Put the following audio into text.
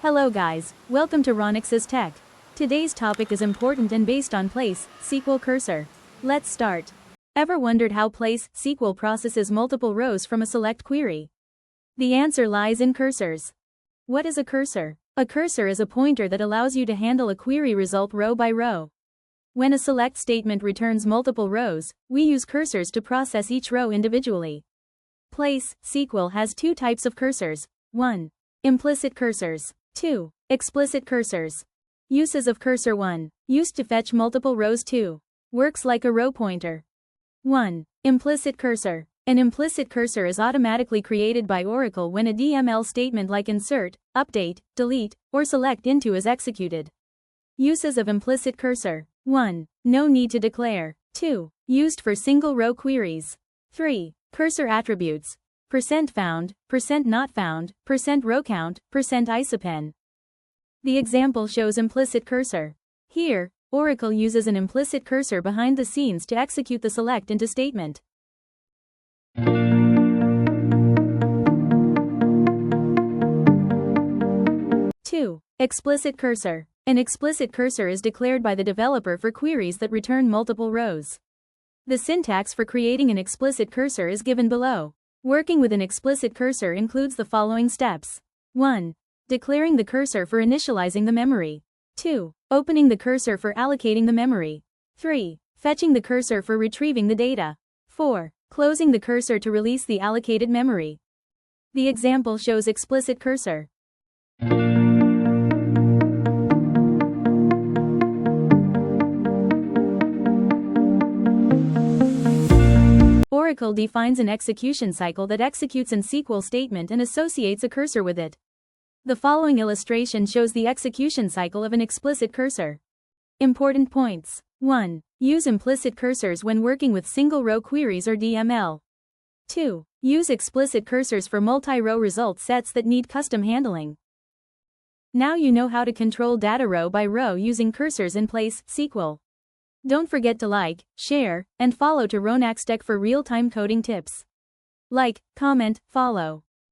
Hello guys, welcome to Ronak's Tech. Today's topic is important and based on PLSQL Cursor. Let's start. Ever wondered how PLSQL processes multiple rows from a select query? The answer lies in cursors. What is a cursor? A cursor is a pointer that allows you to handle a query result row by row. When a select statement returns multiple rows, we use cursors to process each row individually. PLSQL has two types of cursors. 1. Implicit cursors. 2. Explicit cursors. Uses of cursor. 1. Used to fetch multiple rows. 2. Works like a row pointer. 1. Implicit cursor. An implicit cursor is automatically created by Oracle when a DML statement like insert, update, delete, or select into is executed. Uses of implicit cursor. 1. No need to declare. 2. Used for single row queries. 3. Cursor attributes. %found, %NOTFOUND, %ROWCOUNT, %ISOPEN. The example shows implicit cursor. Here, Oracle uses an implicit cursor behind the scenes to execute the select into statement. Two. Explicit cursor. An explicit cursor is declared by the developer for queries that return multiple rows. The syntax for creating an explicit cursor is given below. Working with an explicit cursor includes the following steps. 1. Declaring the cursor for initializing the memory. 2. Opening the cursor for allocating the memory. 3. Fetching the cursor for retrieving the data. 4. Closing the cursor to release the allocated memory. The example shows explicit cursor. Oracle defines an execution cycle that executes an SQL statement and associates a cursor with it. The following illustration shows the execution cycle of an explicit cursor. Important points. 1. Use implicit cursors when working with single-row queries or DML. 2. Use explicit cursors for multi-row result sets that need custom handling. Now you know how to control data row by row using cursors in PLSQL. Don't forget to like, share, and follow to Ronak's Tech for real-time coding tips. Like, comment, follow.